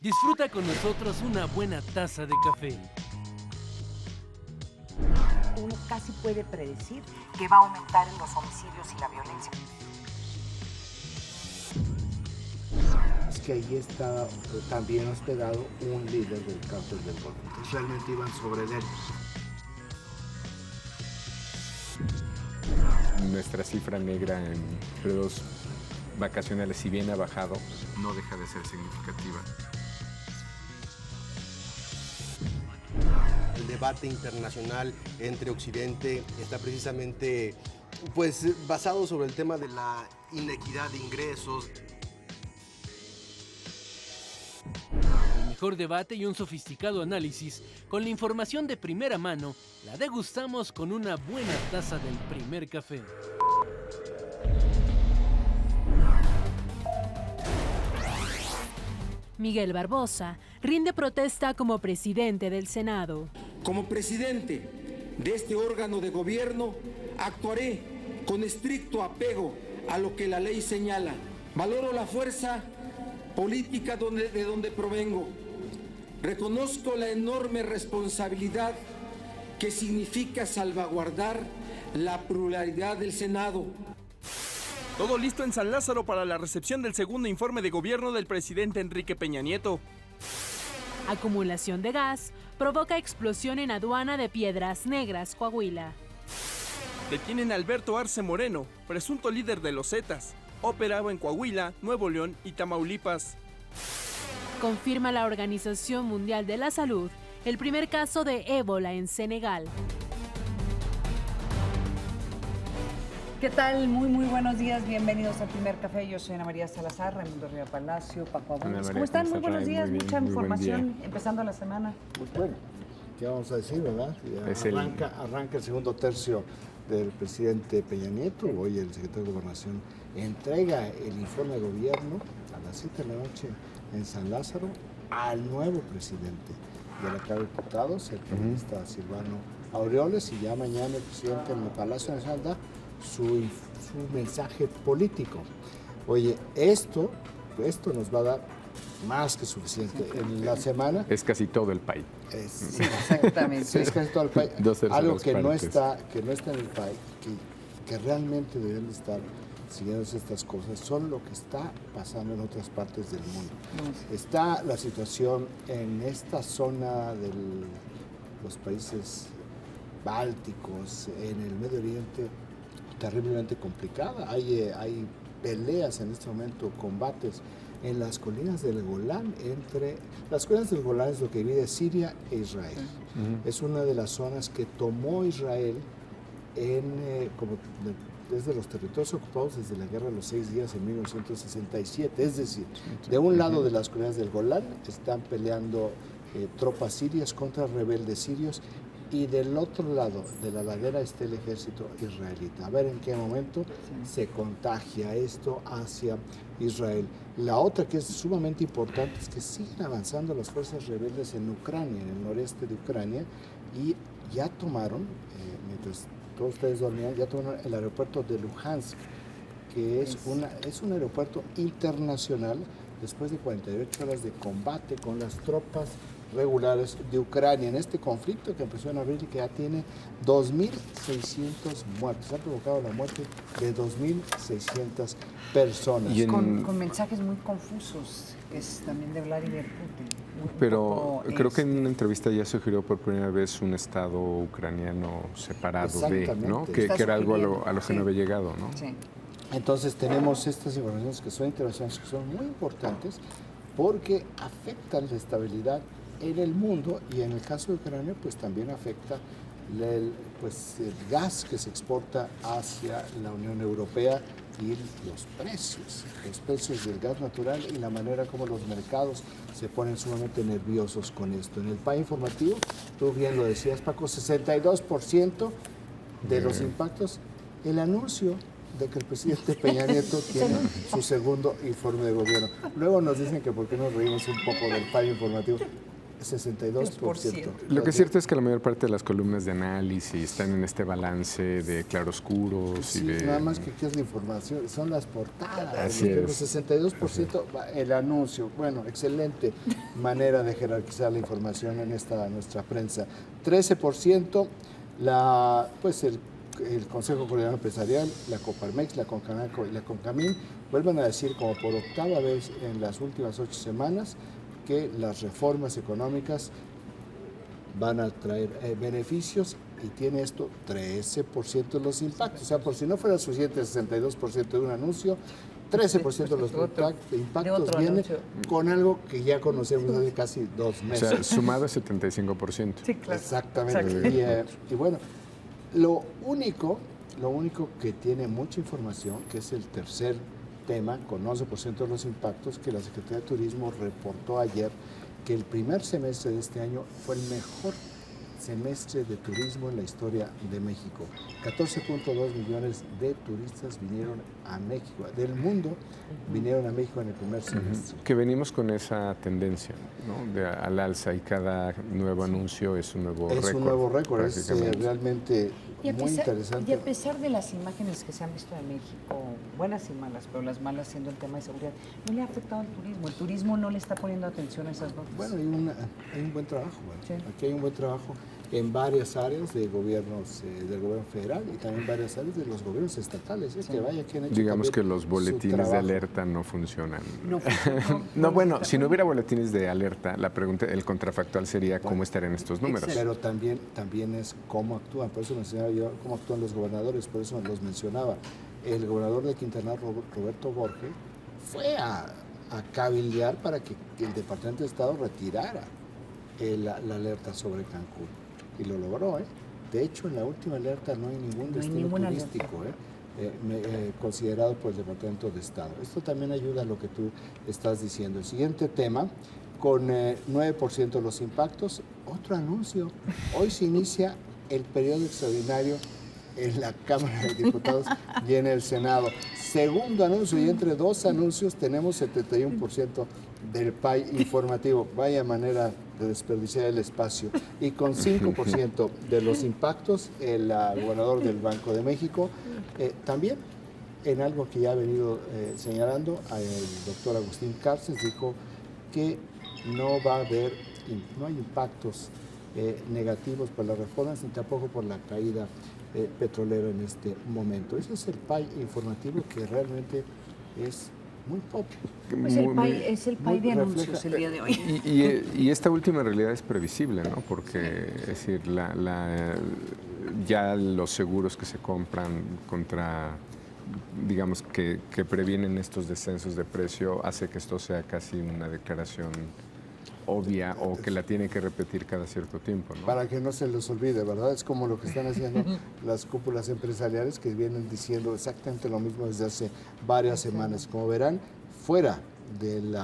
Disfruta con nosotros una buena taza de café. Uno casi puede predecir que va a aumentar en los homicidios y la violencia. Es que ahí está también hospedado un líder del cártel del Golfo. Entonces realmente iban sobre él. Nuestra cifra negra en periodos vacacionales, si bien ha bajado, no deja de ser significativa. El debate internacional entre Occidente está precisamente basado sobre el tema de la inequidad de ingresos. El mejor debate y un sofisticado análisis con la información de primera mano la degustamos con una buena taza del primer café. Miguel Barbosa rinde protesta como presidente del Senado. Como presidente de este órgano de gobierno, actuaré con estricto apego a lo que la ley señala. Valoro la fuerza política de donde provengo. Reconozco la enorme responsabilidad que significa salvaguardar la pluralidad del Senado. Todo listo en San Lázaro para la recepción del segundo informe de gobierno del presidente Enrique Peña Nieto. Acumulación de gas provoca explosión en aduana de Piedras Negras, Coahuila. Detienen a Alberto Arce Moreno, presunto líder de los Zetas. Operaba en Coahuila, Nuevo León y Tamaulipas. Confirma la Organización Mundial de la Salud el primer caso de ébola en Senegal. ¿Qué tal? Muy buenos días. Bienvenidos al Primer Café. Yo soy Ana María Salazar, Raimundo Riva Palacio, Paco Abuelos. ¿Cómo están? Muy buenos días. Mucha información empezando la semana. Pues bueno, ¿qué vamos a decir, verdad? Arranca el segundo tercio del presidente Peña Nieto. Hoy el secretario de Gobernación entrega el informe de gobierno a las 7 de la noche en San Lázaro al nuevo presidente de la Cámara de Diputados, el periodista Silvano Aureoles, y ya mañana el presidente en el Palacio Nacional da su mensaje político. Oye, esto nos va a dar más que suficiente. En la semana... Es casi todo el país. Sí, exactamente. Sí, es casi todo el país. Algo que no está en el país, que realmente deben de estar siguiéndose estas cosas, son lo que está pasando en otras partes del mundo. Está la situación en esta zona de los países bálticos, en el Medio Oriente, terriblemente complicada. Hay peleas en este momento, combates en las colinas del Golán. Las colinas del Golán es lo que divide Siria e Israel. Es una de las zonas que tomó Israel desde los territorios ocupados desde la Guerra de los 6 días en 1967. Es decir, de un lado de las colinas del Golán están peleando tropas sirias contra rebeldes sirios, y del otro lado de la ladera está el ejército israelita. A ver en qué momento se contagia esto hacia Israel. La otra que es sumamente importante es que siguen avanzando las fuerzas rebeldes en Ucrania, en el noreste de Ucrania, y ya tomaron, mientras todos ustedes dormían, ya tomaron el aeropuerto de Luhansk, que es un aeropuerto internacional después de 48 horas de combate con las tropas regulares de Ucrania en este conflicto que empezó en abril y que ya tiene 2.600 muertos. Ha provocado la muerte de 2.600 personas. Con mensajes muy confusos, que es también de Vladimir Putin. Pero creo que en una entrevista ya sugirió por primera vez un Estado ucraniano separado de, ¿no? Que era algo a lo que no había llegado, ¿no? Sí. Entonces tenemos estas informaciones que son internacionales, que son muy importantes porque afectan la estabilidad en el mundo, y en el caso de Ucrania pues también afecta el gas que se exporta hacia la Unión Europea y los precios del gas natural y la manera como los mercados se ponen sumamente nerviosos con esto. En el PAE informativo, tú bien lo decías, Paco, 62% de los impactos, el anuncio de que el presidente Peña Nieto tiene su segundo informe de gobierno. Luego nos dicen que por qué nos reímos un poco del PAE informativo. 62%. Lo que es cierto es que la mayor parte de las columnas de análisis están en este balance de claroscuros. Sí, y de... nada más que aquí es la información, son las portadas. Así es. 62% el anuncio. Bueno, excelente manera de jerarquizar la información en esta nuestra prensa. 13% el Consejo Coordinador Empresarial, la Coparmex, la Concanaco y la Concamín vuelven a decir como por octava vez en las últimas 8 semanas que las reformas económicas van a traer beneficios y tiene esto 13% de los impactos. O sea, por si no fuera suficiente el 62% de un anuncio, 13% de los impactos viene con algo que ya conocemos hace casi 2 meses. O sea, sumado es 75%. Sí, claro. Exactamente. Y bueno, lo único que tiene mucha información, que es el tercer tema, con 11% de los impactos, que la Secretaría de Turismo reportó ayer, que el primer semestre de este año fue el mejor semestre de turismo en la historia de México. 14.2 millones de turistas vinieron a México, del mundo vinieron a México en el primer semestre. Que venimos con esa tendencia, ¿no? Al alza, y cada nuevo anuncio es un nuevo récord. Es un nuevo récord, es realmente muy interesante. Y a pesar de las imágenes que se han visto de México, buenas y malas, pero las malas siendo el tema de seguridad, no le ha afectado al turismo. El turismo no le está poniendo atención a esas notas. Bueno, hay un buen trabajo. Sí. Aquí hay un buen trabajo en varias áreas de gobiernos, del gobierno federal y también varias áreas de los gobiernos estatales. Sí. Que vaya, que han hecho digamos que los boletines de alerta no funcionan. No, bueno, si no hubiera boletines de alerta, la pregunta, el contrafactual sería cómo estarían estos números. Pero también es cómo actúan. Por eso mencionaba yo cómo actúan los gobernadores, por eso los mencionaba. El gobernador de Quintana Roo, Roberto Borge, fue a cabildear para que el Departamento de Estado retirara la alerta sobre Cancún. Y lo logró, ¿eh? De hecho, en la última alerta no hay ningún destino turístico, considerado por el Departamento de Estado. Esto también ayuda a lo que tú estás diciendo. El siguiente tema, con 9% de los impactos, otro anuncio. Hoy se inicia el periodo extraordinario en la Cámara de Diputados y en el Senado. Segundo anuncio, y entre 2 anuncios tenemos 71% del PAI informativo. Vaya manera de desperdiciar el espacio. Y con 5% de los impactos, el gobernador del Banco de México, también en algo que ya ha venido señalando, el doctor Agustín Carces dijo que no hay impactos negativos por las reformas ni tampoco por la caída petrolera en este momento. Ese es el PAI informativo, que realmente es muy pop. Es el PAI de anuncios el día de hoy. Y esta última en realidad es previsible, ¿no? Porque, es decir, ya los seguros que se compran contra, digamos, que previenen estos descensos de precio, hace que esto sea casi una declaración obvia o que la tiene que repetir cada cierto tiempo, ¿no? Para que no se les olvide, ¿verdad? Es como lo que están haciendo las cúpulas empresariales, que vienen diciendo exactamente lo mismo desde hace varias semanas. Como verán, fuera del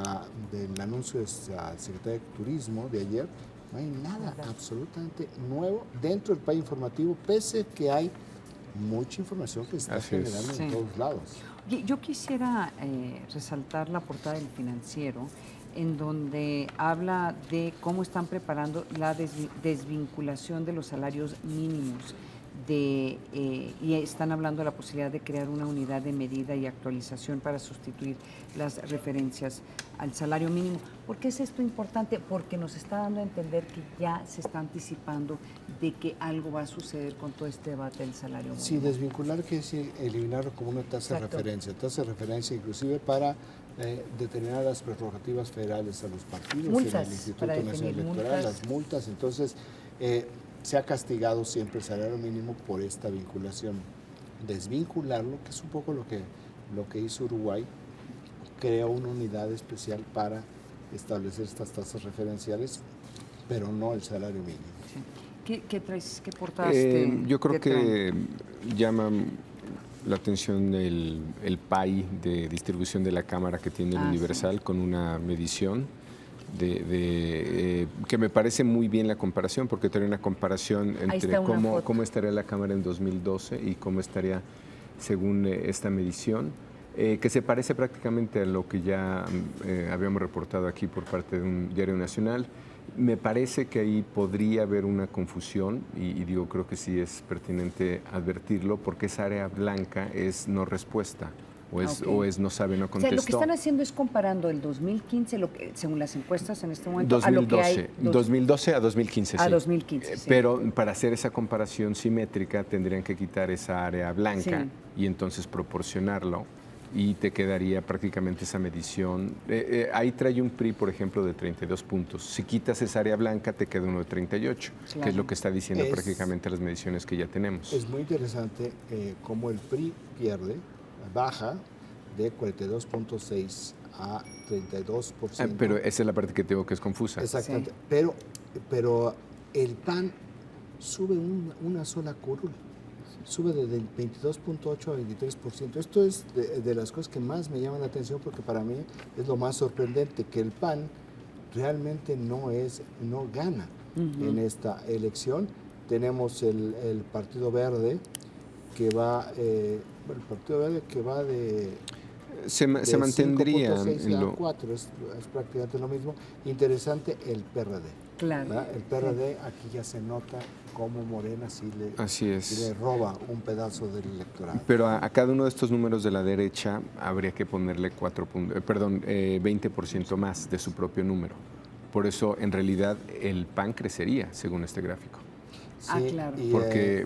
anuncio de la Secretaría de Turismo de ayer, no hay nada absolutamente nuevo dentro del PAI informativo, pese que hay mucha información que está generando en todos lados. Yo quisiera resaltar la portada del Financiero, en donde habla de cómo están preparando la desvinculación de los salarios mínimos y están hablando de la posibilidad de crear una unidad de medida y actualización para sustituir las referencias al salario mínimo. ¿Por qué es esto importante? Porque nos está dando a entender que ya se está anticipando de que algo va a suceder con todo este debate del salario mínimo. Sí, desvincular que es eliminarlo como una tasa de referencia inclusive para determinar las prerrogativas federales a los partidos, multas, el Instituto Nacional Electoral, las multas. Entonces, se ha castigado siempre el salario mínimo por esta vinculación. Desvincularlo, que es un poco lo que hizo Uruguay, creó una unidad especial para establecer estas tasas referenciales, pero no el salario mínimo. Sí. ¿Qué traes? ¿Qué portadas? Yo creo que llama la atención el PAI de distribución de la Cámara que tiene el Universal, con una medición que me parece muy bien la comparación, porque tiene una comparación entre cómo estaría la Cámara en 2012 y cómo estaría según esta medición. que se parece prácticamente a lo que ya habíamos reportado aquí por parte de un diario nacional. Me parece que ahí podría haber una confusión y digo, creo que sí es pertinente advertirlo, porque esa área blanca es no respuesta. O es no sabe, no contestó. O sea, lo que están haciendo es comparando el 2015, según las encuestas en este momento, a lo que hay... 2012 a 2015, sí. A 2015, sí. Pero para hacer esa comparación simétrica tendrían que quitar esa área blanca y entonces proporcionarlo y te quedaría prácticamente esa medición. Ahí trae un PRI, por ejemplo, de 32 puntos. Si quitas esa área blanca, te queda uno de 38, que es lo que está diciendo prácticamente las mediciones que ya tenemos. Es muy interesante cómo el PRI baja de 42.6 a 32%. Pero esa es la parte que tengo que es confusa. Exactamente. Sí. Pero el PAN sube una sola curul. Sube del 22.8 a 23%. Esto es de las cosas que más me llaman la atención, porque para mí es lo más sorprendente, que el PAN realmente no gana en esta elección. Tenemos el Partido Verde que va de se mantendría 5.6 a 4, es prácticamente lo mismo. Interesante el PRD. Claro. El PRD aquí ya se nota cómo Morena sí le roba un pedazo del electorado. Pero a cada uno de estos números de la derecha habría que ponerle 20% más de su propio número. Por eso, en realidad, el PAN crecería, según este gráfico. Sí, claro.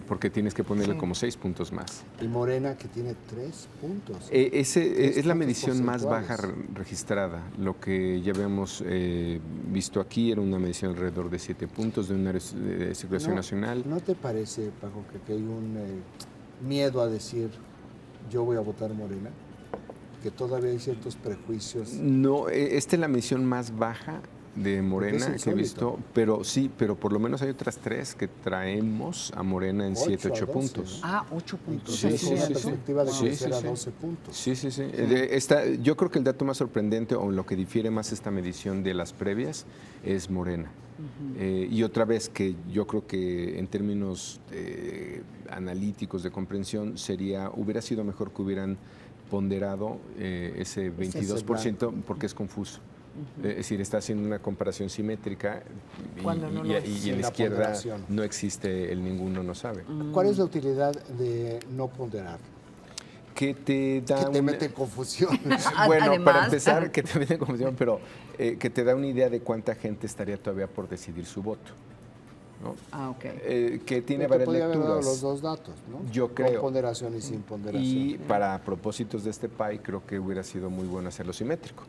Porque tienes que ponerle como 6 puntos más. Y Morena, que tiene 3 puntos. Es la medición más baja registrada. Lo que ya habíamos visto aquí era una medición alrededor de 7 puntos de una circulación nacional. ¿No te parece, Paco, que hay un miedo a decir yo voy a votar Morena? Que todavía hay ciertos prejuicios. No, esta es la medición más baja de Morena que he visto, pero por lo menos hay otras 3 que traemos a Morena en 7, 8 puntos. 8 puntos. Sí, una perspectiva de crecer a 12 puntos. Sí. Yo creo que el dato más sorprendente o lo que difiere más esta medición de las previas es Morena. Y otra vez que yo creo que en términos analíticos de comprensión hubiera sido mejor que hubieran ponderado ese 22% porque es confuso. Es decir, está haciendo una comparación simétrica y en la izquierda no existe el ninguno no sabe. ¿Cuál es la utilidad de no ponderar? Que te da mete en confusión. Bueno, Además, para empezar, que te mete en confusión, pero que te da una idea de cuánta gente estaría todavía por decidir su voto, ¿no? Ok. Que tiene varias lecturas. Haber dado los dos datos, ¿no? Yo creo. Con ponderación y sin ponderación. Y para propósitos de este PAI, creo que hubiera sido muy bueno hacerlo simétrico,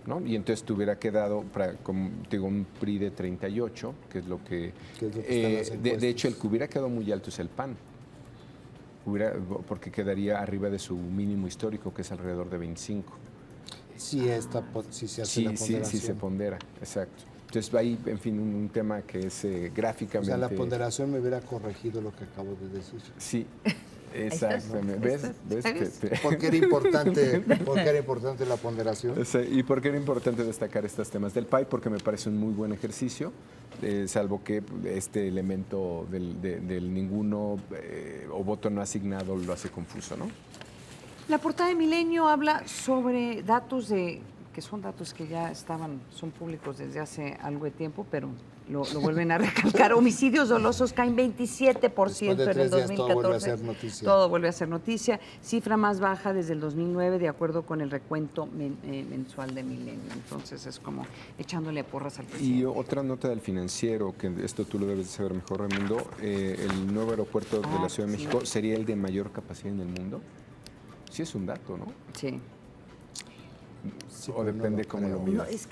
¿no? Y entonces te hubiera quedado, como digo, un PRI de 38, que es lo que... de hecho, el que hubiera quedado muy alto es el PAN. Porque quedaría arriba de su mínimo histórico, que es alrededor de 25. Si se hace la ponderación. Sí se pondera, exacto. Entonces hay, en fin, un tema que es gráficamente... O sea, la ponderación me hubiera corregido lo que acabo de decir. Sí, exactamente. ¿Ves? ¿Por qué era importante la ponderación? ¿Y por qué era importante destacar estos temas del PAI? Porque me parece un muy buen ejercicio, salvo que este elemento del ninguno o voto no asignado lo hace confuso, ¿no? La portada de Milenio habla sobre datos que son datos que ya son públicos desde hace algo de tiempo, pero lo vuelven a recalcar. Homicidios dolosos caen 27% en el 2014. Todo vuelve a ser noticia. Todo vuelve a ser noticia. Cifra más baja desde el 2009, de acuerdo con el recuento mensual de Milenio. Entonces es como echándole porras al presidente. Y otra nota del Financiero, que esto tú lo debes de saber mejor, Raimundo, el nuevo aeropuerto de la Ciudad de México sería el de mayor capacidad en el mundo. Sí es un dato, ¿no? Sí. O depende cómo lo miras. No, es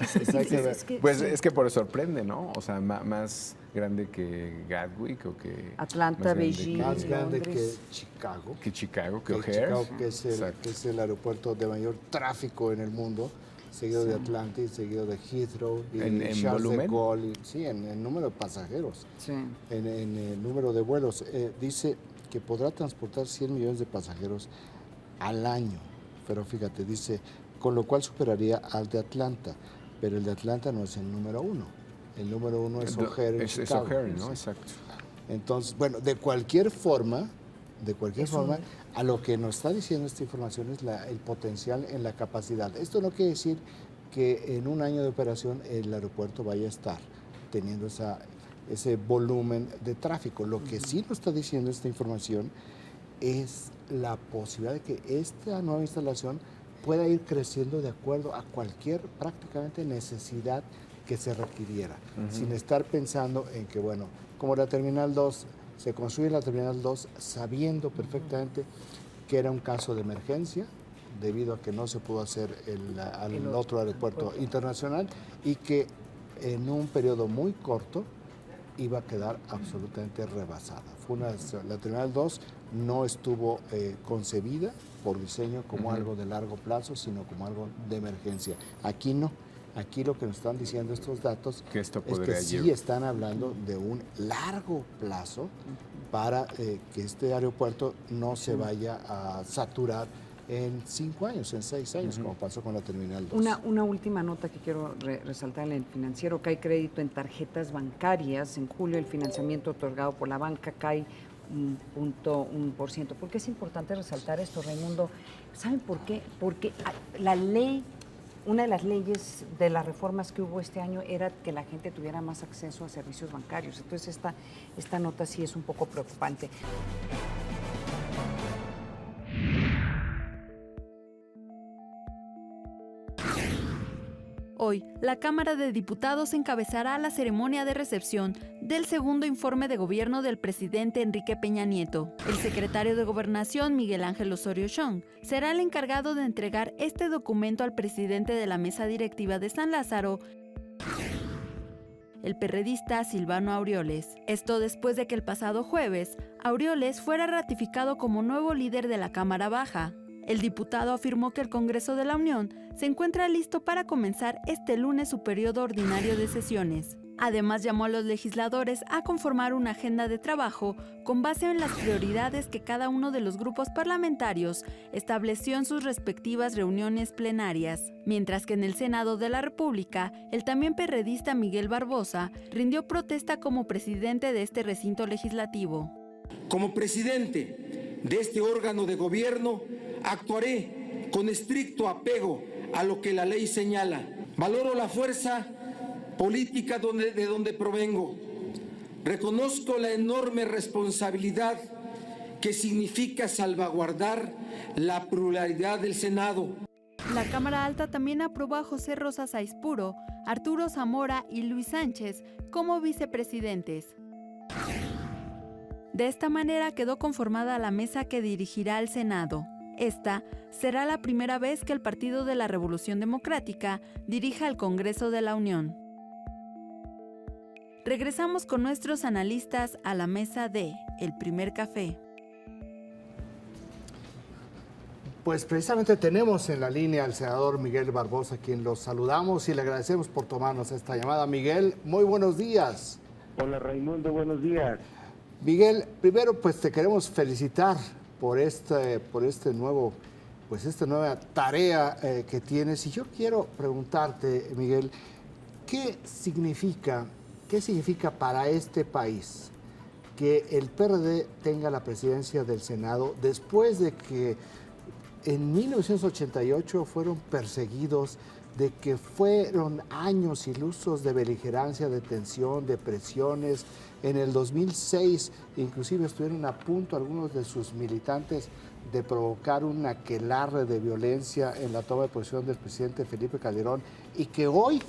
que por eso sorprende, ¿no? O sea, más grande que Gatwick o que... Atlanta, Beijing, más grande Londres. que Chicago. Que O'Hare. Chicago, que es el aeropuerto de mayor tráfico en el mundo, seguido de Atlanta y seguido de Heathrow. Y ¿En volumen? de Gaulle, sí, en número de pasajeros. Sí. En el número de vuelos. Dice que podrá transportar 100 millones de pasajeros al año. Pero fíjate, dice... con lo cual superaría al de Atlanta, pero el de Atlanta no es el número 1. El número 1 es O'Hare en Chicago. Es O'Hare, ¿no? Exacto. Entonces, bueno, de cualquier forma, de cualquier forma, a lo que nos está diciendo esta información es el potencial en la capacidad. Esto no quiere decir que en un año de operación el aeropuerto vaya a estar teniendo ese volumen de tráfico. Lo que sí nos está diciendo esta información es la posibilidad de que esta nueva instalación pueda ir creciendo de acuerdo a cualquier prácticamente necesidad que se requiriera, sin estar pensando en que, bueno, como la Terminal 2, se construye la Terminal 2 sabiendo perfectamente que era un caso de emergencia, debido a que no se pudo hacer el otro aeropuerto internacional y que en un periodo muy corto iba a quedar absolutamente rebasada. La Terminal 2 no estuvo concebida por diseño como algo de largo plazo, sino como algo de emergencia. Aquí no. Aquí lo que nos están diciendo estos datos es que sí están hablando de un largo plazo para que este aeropuerto no se vaya a saturar en 5 años, en 6 años, como pasó con la Terminal 2. Una última nota que quiero resaltar en el financiero: cae crédito en tarjetas bancarias. En julio el financiamiento otorgado por la banca cae 0.1%. ¿Por qué es importante resaltar esto, Raimundo? ¿Saben por qué? Porque la ley, una de las leyes de las reformas que hubo este año era que la gente tuviera más acceso a servicios bancarios. Entonces esta nota sí es un poco preocupante. Hoy, la Cámara de Diputados encabezará la ceremonia de recepción del segundo informe de gobierno del presidente Enrique Peña Nieto. El secretario de Gobernación, Miguel Ángel Osorio Chong, será el encargado de entregar este documento al presidente de la mesa directiva de San Lázaro, el perredista Silvano Aureoles. Esto después de que el pasado jueves, Aureoles fuera ratificado como nuevo líder de la Cámara Baja. El diputado afirmó que el Congreso de la Unión se encuentra listo para comenzar este lunes su periodo ordinario de sesiones. Además, llamó a los legisladores a conformar una agenda de trabajo con base en las prioridades que cada uno de los grupos parlamentarios estableció en sus respectivas reuniones plenarias. Mientras que en el Senado de la República, el también perredista Miguel Barbosa rindió protesta como presidente de este recinto legislativo. Como presidente de este órgano de gobierno, actuaré con estricto apego a lo que la ley señala. Valoro la fuerza política de donde provengo. Reconozco la enorme responsabilidad que significa salvaguardar la pluralidad del Senado. La Cámara Alta también aprobó a José Rosas Aispuro, Arturo Zamora y Luis Sánchez como vicepresidentes. De esta manera quedó conformada la mesa que dirigirá al Senado. Esta será la primera vez que el Partido de la Revolución Democrática dirija al Congreso de la Unión. Regresamos con nuestros analistas a la mesa de El Primer Café. Pues precisamente tenemos en la línea al senador Miguel Barbosa, a quien los saludamos y le agradecemos por tomarnos esta llamada. Miguel, muy buenos días. Hola Raimundo, buenos días. Miguel, primero pues te queremos felicitar por esta nueva tarea que tienes. Y yo quiero preguntarte, Miguel, ¿qué significa para este país que el PRD tenga la presidencia del Senado después de que en 1988 fueron perseguidos, de que fueron años ilusos de beligerancia, de tensión, de presiones? En el 2006 inclusive estuvieron a punto algunos de sus militantes de provocar un aquelarre de violencia en la toma de posición del presidente Felipe Calderón, y que hoy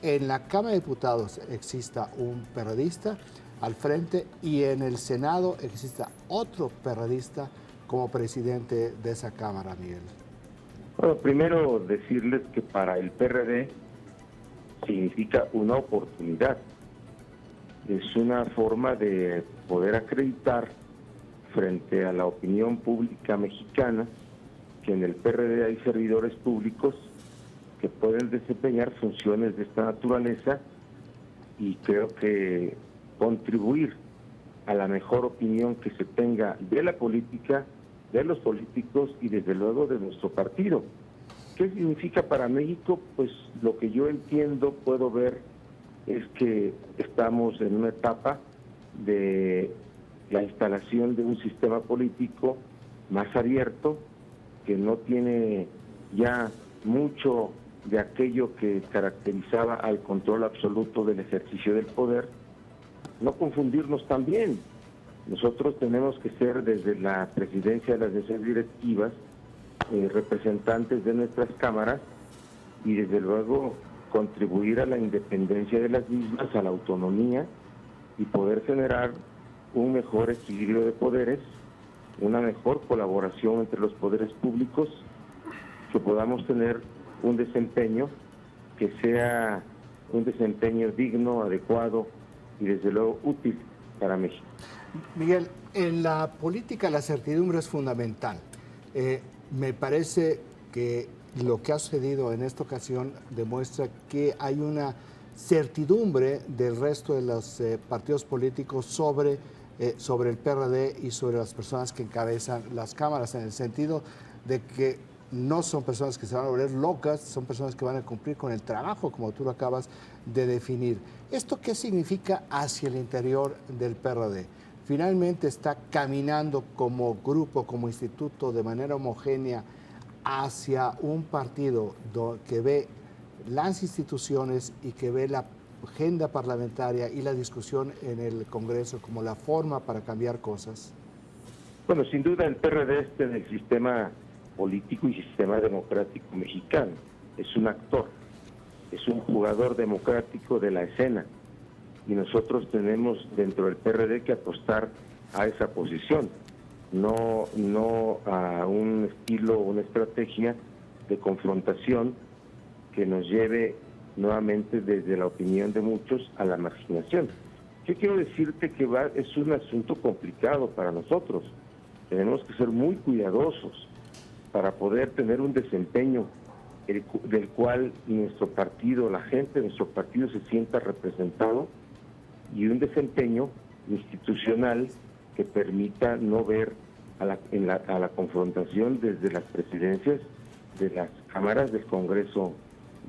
en la Cámara de Diputados exista un perredista al frente y en el Senado exista otro perredista como presidente de esa Cámara, Miguel. Bueno, primero decirles que para el PRD significa una oportunidad. Es una forma de poder acreditar frente a la opinión pública mexicana que en el PRD hay servidores públicos que pueden desempeñar funciones de esta naturaleza, y creo que contribuir a la mejor opinión que se tenga de la política, de los políticos y desde luego de nuestro partido. ¿Qué significa para México? Pues lo que yo entiendo, puedo ver, es que estamos en una etapa de la instalación de un sistema político más abierto, que no tiene ya mucho de aquello que caracterizaba al control absoluto del ejercicio del poder. No confundirnos también. Nosotros tenemos que ser, desde la presidencia de las mesas directivas, representantes de nuestras cámaras y desde luego contribuir a la independencia de las mismas, a la autonomía y poder generar un mejor equilibrio de poderes, una mejor colaboración entre los poderes públicos, que podamos tener un desempeño que sea un desempeño digno, adecuado y desde luego útil para México. Miguel, en la política la certidumbre es fundamental. Me parece que lo que ha sucedido en esta ocasión demuestra que hay una certidumbre del resto de los partidos políticos sobre el PRD y sobre las personas que encabezan las cámaras, en el sentido de que no son personas que se van a volver locas, son personas que van a cumplir con el trabajo, como tú lo acabas de definir. ¿Esto qué significa hacia el interior del PRD? Finalmente está caminando como grupo, como instituto, de manera homogénea hacia un partido que ve las instituciones y que ve la agenda parlamentaria y la discusión en el Congreso como la forma para cambiar cosas. Bueno, sin duda el PRD está en el sistema político y sistema democrático mexicano. Es un actor, es un jugador democrático de la escena y nosotros tenemos dentro del PRD que apostar a esa posición, no a un estilo, una estrategia de confrontación que nos lleve nuevamente, desde la opinión de muchos, a la marginación. Yo quiero decirte que es un asunto complicado para nosotros. Tenemos que ser muy cuidadosos para poder tener un desempeño del cual nuestro partido, la gente de nuestro partido se sienta representado, y un desempeño institucional que permita no ver a la confrontación desde las presidencias de las cámaras del Congreso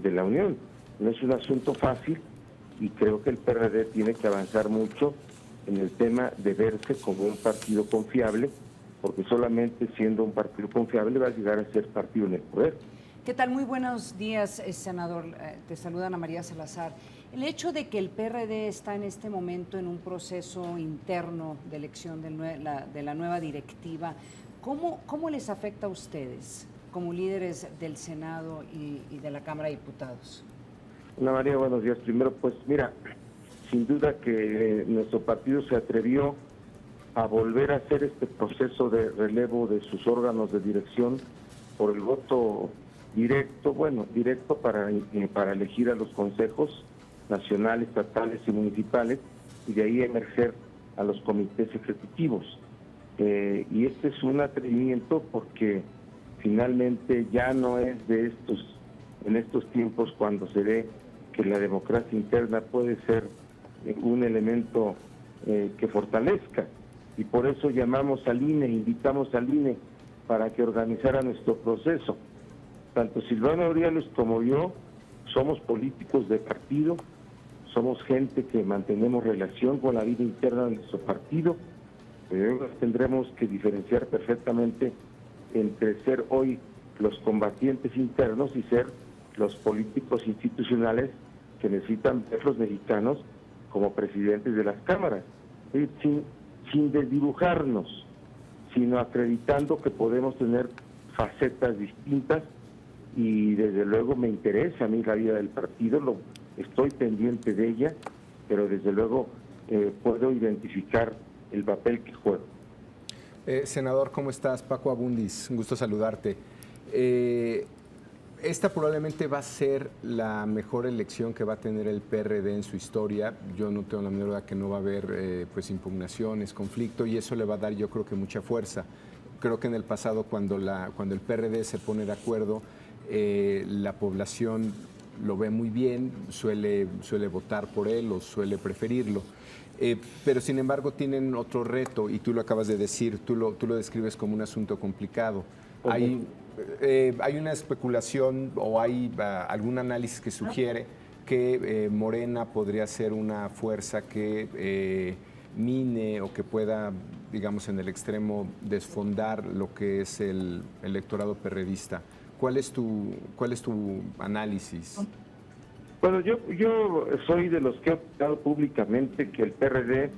de la Unión. No es un asunto fácil y creo que el PRD tiene que avanzar mucho en el tema de verse como un partido confiable, porque solamente siendo un partido confiable va a llegar a ser partido en el poder. ¿Qué tal? Muy buenos días, senador. Te saluda Ana María Salazar. El hecho de que el PRD está en este momento en un proceso interno de elección de la nueva directiva, ¿cómo les afecta a ustedes como líderes del Senado y de la Cámara de Diputados? Ana María, buenos días. Primero, pues mira, sin duda que nuestro partido se atrevió a volver a hacer este proceso de relevo de sus órganos de dirección por el voto directo para elegir a los consejos nacionales, estatales y municipales, y de ahí emerger a los comités ejecutivos. Y este es un atrevimiento porque finalmente ya no es en estos tiempos cuando se ve que la democracia interna puede ser un elemento que fortalezca, y por eso llamamos al INE, invitamos al INE para que organizara nuestro proceso. Tanto Silvano Aureoles como yo somos políticos de partido, somos gente que mantenemos relación con la vida interna de nuestro partido, pero tendremos que diferenciar perfectamente entre ser hoy los combatientes internos y ser los políticos institucionales que necesitan ver los mexicanos como presidentes de las cámaras, sin desdibujarnos, sino acreditando que podemos tener facetas distintas. Y desde luego me interesa a mí la vida del partido, estoy pendiente de ella, pero desde luego puedo identificar el papel que juego. Senador, ¿cómo estás? Paco Abundis, un gusto saludarte. Esta probablemente va a ser la mejor elección que va a tener el PRD en su historia. Yo no tengo la menor duda que no va a haber impugnaciones, conflicto, y eso le va a dar, yo creo que, mucha fuerza. Creo que en el pasado, cuando el PRD se pone de acuerdo, la población lo ve muy bien, suele votar por él o suele preferirlo. Pero sin embargo tienen otro reto, y tú lo acabas de decir, tú lo describes como un asunto complicado. Hay una especulación o hay algún análisis que sugiere que Morena podría ser una fuerza que mine o que pueda, digamos, en el extremo desfondar lo que es el electorado perredista. ¿Cuál es tu análisis? Bueno, yo soy de los que he optado públicamente que el PRD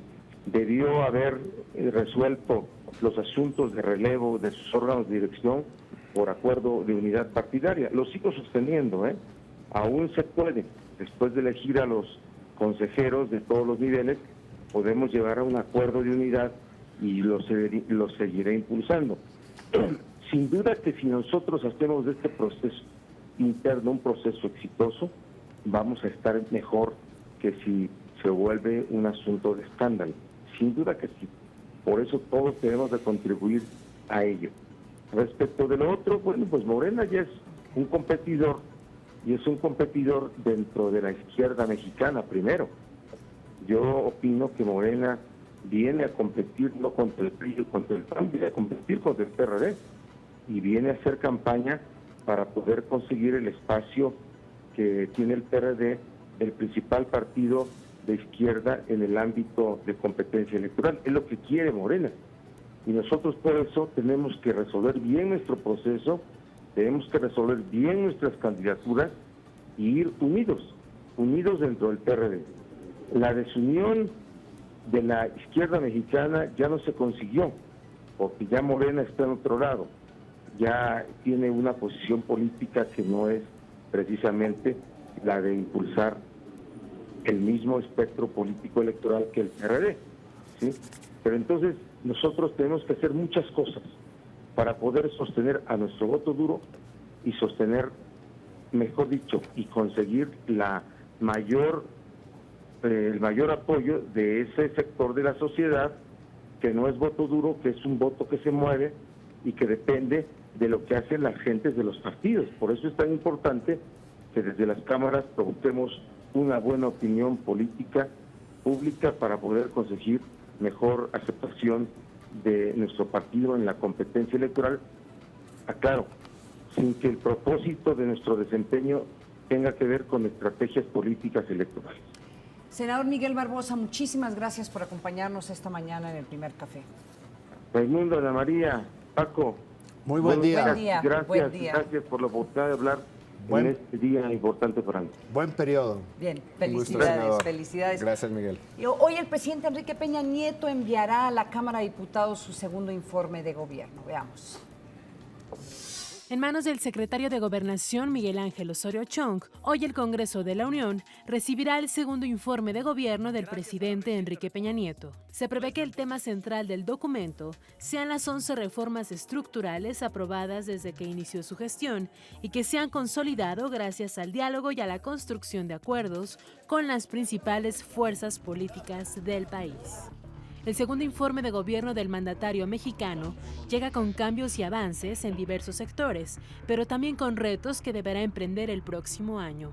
debió haber resuelto los asuntos de relevo de sus órganos de dirección por acuerdo de unidad partidaria. Lo sigo sosteniendo, aún se puede. Después de elegir a los consejeros de todos los niveles, podemos llegar a un acuerdo de unidad y lo seguiré impulsando. Sin duda que si nosotros hacemos de este proceso interno un proceso exitoso, vamos a estar mejor que si se vuelve un asunto de escándalo. Sin duda que sí. Por eso todos tenemos de contribuir a ello. Respecto de lo otro, bueno, pues Morena ya es un competidor, y es un competidor dentro de la izquierda mexicana primero. Yo opino que Morena viene a competir no contra el PRI, contra el PAN, viene a competir contra el PRD, y viene a hacer campaña para poder conseguir el espacio que tiene el PRD, el principal partido de izquierda en el ámbito de competencia electoral. Es lo que quiere Morena. Y nosotros por eso tenemos que resolver bien nuestro proceso, tenemos que resolver bien nuestras candidaturas y ir unidos dentro del PRD. La desunión de la izquierda mexicana ya no se consiguió, porque ya Morena está en otro lado, ya tiene una posición política que no es precisamente la de impulsar el mismo espectro político electoral que el PRD, ¿sí? Pero entonces nosotros tenemos que hacer muchas cosas para poder sostener a nuestro voto duro y sostener, mejor dicho, y conseguir el mayor apoyo de ese sector de la sociedad que no es voto duro, que es un voto que se mueve y que depende de lo que hacen las gentes de los partidos. Por eso es tan importante que desde las cámaras provoquemos una buena opinión política pública para poder conseguir mejor aceptación de nuestro partido en la competencia electoral, aclaro, sin que el propósito de nuestro desempeño tenga que ver con estrategias políticas electorales. Senador Miguel Barbosa, muchísimas gracias por acompañarnos esta mañana en el Primer Café. Raimundo, Ana María, Paco. Muy buen día. Gracias por la oportunidad de hablar en este día importante para mí. Buen periodo. Bien, felicidades. Gracias, Miguel. Hoy el presidente Enrique Peña Nieto enviará a la Cámara de Diputados su segundo informe de gobierno. Veamos. En manos del secretario de Gobernación, Miguel Ángel Osorio Chong, hoy el Congreso de la Unión recibirá el segundo informe de gobierno del presidente Enrique Peña Nieto. Se prevé que el tema central del documento sean las 11 reformas estructurales aprobadas desde que inició su gestión y que se han consolidado gracias al diálogo y a la construcción de acuerdos con las principales fuerzas políticas del país. El segundo informe de gobierno del mandatario mexicano llega con cambios y avances en diversos sectores, pero también con retos que deberá emprender el próximo año.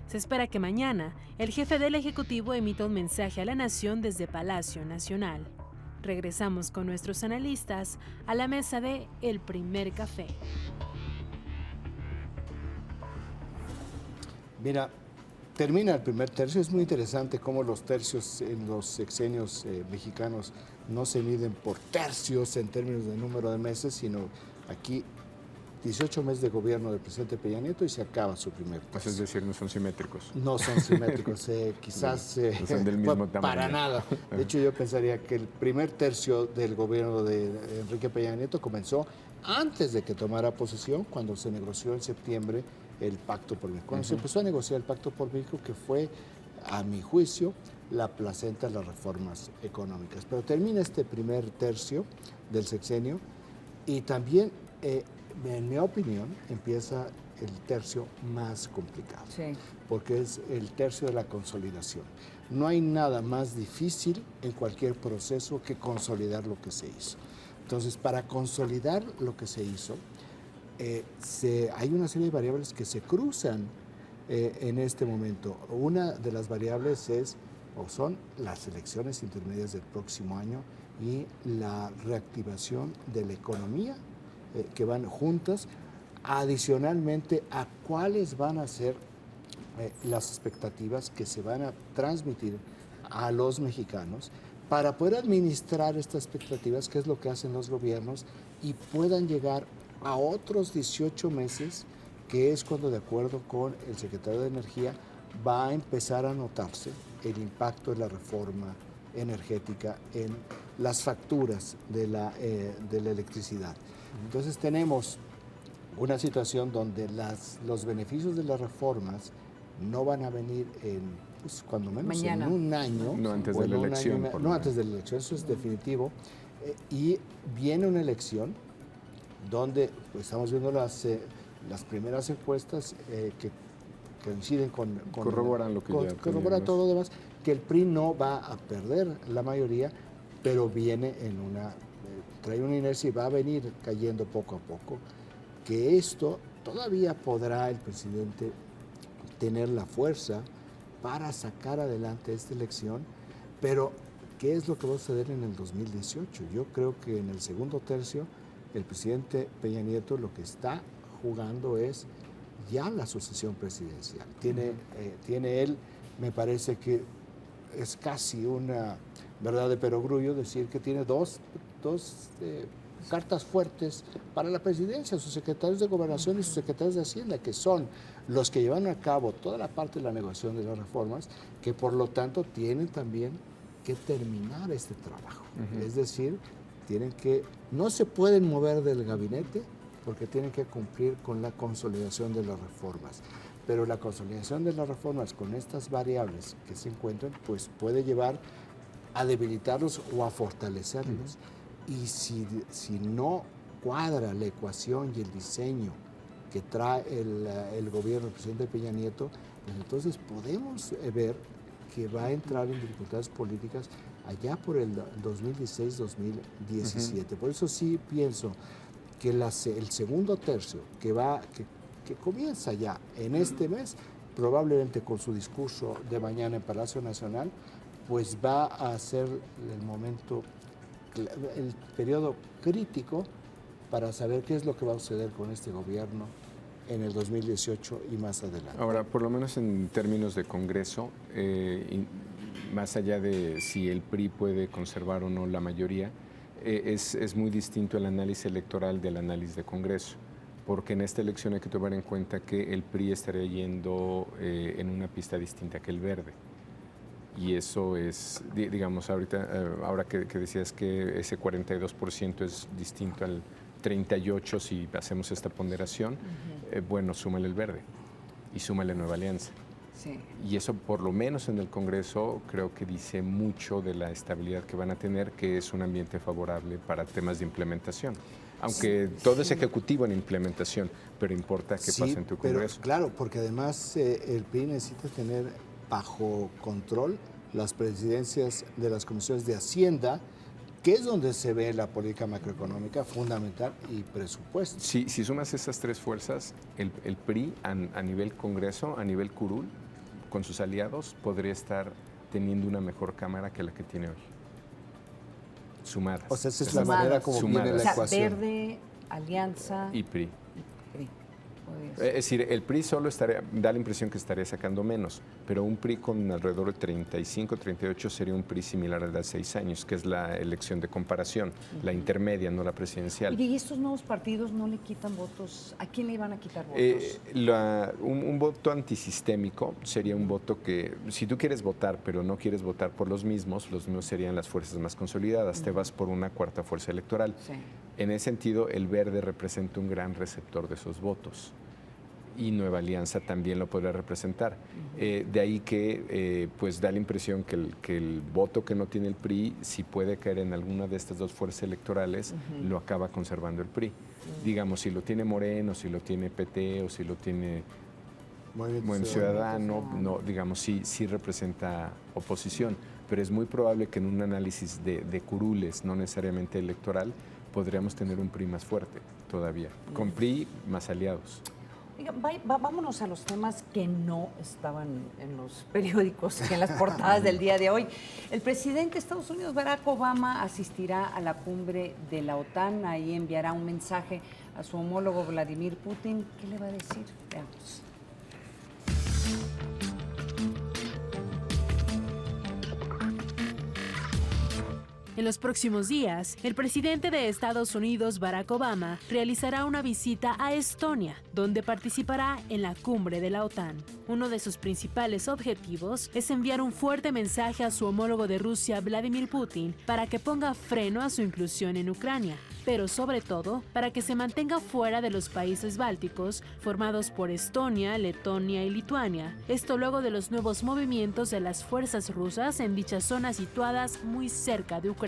Se espera que mañana el jefe del Ejecutivo emita un mensaje a la nación desde Palacio Nacional. Regresamos con nuestros analistas a la mesa de El Primer Café. Mira, termina el primer tercio. Es muy interesante cómo los tercios en los sexenios mexicanos no se miden por tercios en términos de número de meses, sino aquí 18 meses de gobierno del presidente Peña Nieto y se acaba su primer tercio. Pues es decir, no son simétricos. No son simétricos, quizás no son del mismo tamaño. Para nada. De hecho, yo pensaría que el primer tercio del gobierno de Enrique Peña Nieto comenzó antes de que tomara posesión, cuando se negoció en septiembre el Pacto por México. Cuando se empezó a negociar el Pacto por México, que fue, a mi juicio, la placenta de las reformas económicas. Pero termina este primer tercio del sexenio y también, en mi opinión, empieza el tercio más complicado, sí, porque es el tercio de la consolidación. No hay nada más difícil en cualquier proceso que consolidar lo que se hizo. Entonces, para consolidar lo que se hizo, hay una serie de variables que se cruzan en este momento. Una de las variables son las elecciones intermedias del próximo año y la reactivación de la economía, que van juntas, adicionalmente a cuáles van a ser las expectativas que se van a transmitir a los mexicanos para poder administrar estas expectativas, que es lo que hacen los gobiernos, y puedan llegar a otros 18 meses, que es cuando, de acuerdo con el secretario de Energía, va a empezar a notarse el impacto de la reforma energética en las facturas de la electricidad. Entonces tenemos una situación donde los beneficios de las reformas no van a venir cuando menos mañana, en un año. No antes de la elección. No antes de la elección, eso es definitivo. Y viene una elección donde pues, estamos viendo las primeras encuestas que coinciden con corroboran lo que ya corrobora teníamos. todo lo demás, que el PRI no va a perder la mayoría, pero viene trae una inercia y va a venir cayendo poco a poco, que esto todavía podrá el presidente tener la fuerza para sacar adelante esta elección, pero ¿qué es lo que va a suceder en el 2018? Yo creo que en el segundo tercio el presidente Peña Nieto lo que está jugando es ya la sucesión presidencial. Tiene él, me parece que es casi una verdad de perogrullo decir que tiene dos cartas fuertes para la presidencia, sus secretarios de Gobernación y sus secretarios de Hacienda, que son los que llevan a cabo toda la parte de la negociación de las reformas, que por lo tanto tienen también que terminar este trabajo. Es decir, no se pueden mover del gabinete porque tienen que cumplir con la consolidación de las reformas. Pero la consolidación de las reformas con estas variables que se encuentran, pues puede llevar a debilitarlos o a fortalecerlos. Y si no cuadra la ecuación y el diseño que trae el gobierno del presidente Peña Nieto, pues entonces podemos ver que va a entrar en dificultades políticas allá por el 2016-2017. Por eso sí pienso que el segundo tercio que comienza ya en este mes, probablemente con su discurso de mañana en Palacio Nacional, pues va a ser el periodo crítico para saber qué es lo que va a suceder con este gobierno en el 2018 y más adelante. Ahora, por lo menos en términos de Congreso, más allá de si el PRI puede conservar o no la mayoría, es muy distinto el análisis electoral del análisis de Congreso, porque en esta elección hay que tomar en cuenta que el PRI estaría yendo en una pista distinta que el Verde. Y eso es, digamos, ahora que decías que ese 42% es distinto al 38% si hacemos esta ponderación, bueno, súmale el Verde y súmale Nueva Alianza. Sí. Y eso, por lo menos en el Congreso, creo que dice mucho de la estabilidad que van a tener, que es un ambiente favorable para temas de implementación. Aunque todo es ejecutivo en implementación, pero importa qué pasa en tu Congreso. Pero, claro, porque además el PRI necesita tener bajo control las presidencias de las comisiones de Hacienda, que es donde se ve la política macroeconómica fundamental y presupuesto. Si sumas esas tres fuerzas, el PRI a nivel Congreso, a nivel curul, con sus aliados, podría estar teniendo una mejor Cámara que la que tiene hoy. Sumadas. O sea, esa es la manera como viene la ecuación. Verde, Alianza y PRI. PRI. Es decir, el PRI solo da la impresión que estaría sacando menos, pero un PRI con alrededor de 35, 38 sería un PRI similar al de hace 6 años, que es la elección de comparación, la intermedia, no la presidencial. ¿Y estos nuevos partidos no le quitan votos? ¿A quién le iban a quitar votos? Un voto antisistémico sería un voto que, si tú quieres votar, pero no quieres votar por los mismos serían las fuerzas más consolidadas, te vas por una cuarta fuerza electoral. Sí. En ese sentido, el Verde representa un gran receptor de esos votos. Y Nueva Alianza también lo podría representar. De ahí que pues da la impresión que el voto que no tiene el PRI, si puede caer en alguna de estas dos fuerzas electorales, lo acaba conservando el PRI. Digamos, si lo tiene Moreno, si lo tiene PT o si lo tiene Movimiento Ciudadano, no, digamos, sí representa oposición. Pero es muy probable que en un análisis de curules, no necesariamente electoral, podríamos tener un PRI más fuerte todavía, con PRI más aliados. Vámonos a los temas que no estaban en los periódicos, que en las portadas del día de hoy. El presidente de Estados Unidos, Barack Obama, asistirá a la cumbre de la OTAN. Ahí enviará un mensaje a su homólogo Vladimir Putin. ¿Qué le va a decir? Veamos. En los próximos días, el presidente de Estados Unidos, Barack Obama, realizará una visita a Estonia, donde participará en la cumbre de la OTAN. Uno de sus principales objetivos es enviar un fuerte mensaje a su homólogo de Rusia, Vladimir Putin, para que ponga freno a su inclusión en Ucrania, pero sobre todo para que se mantenga fuera de los países bálticos formados por Estonia, Letonia y Lituania. Esto luego de los nuevos movimientos de las fuerzas rusas en dichas zonas situadas muy cerca de Ucrania.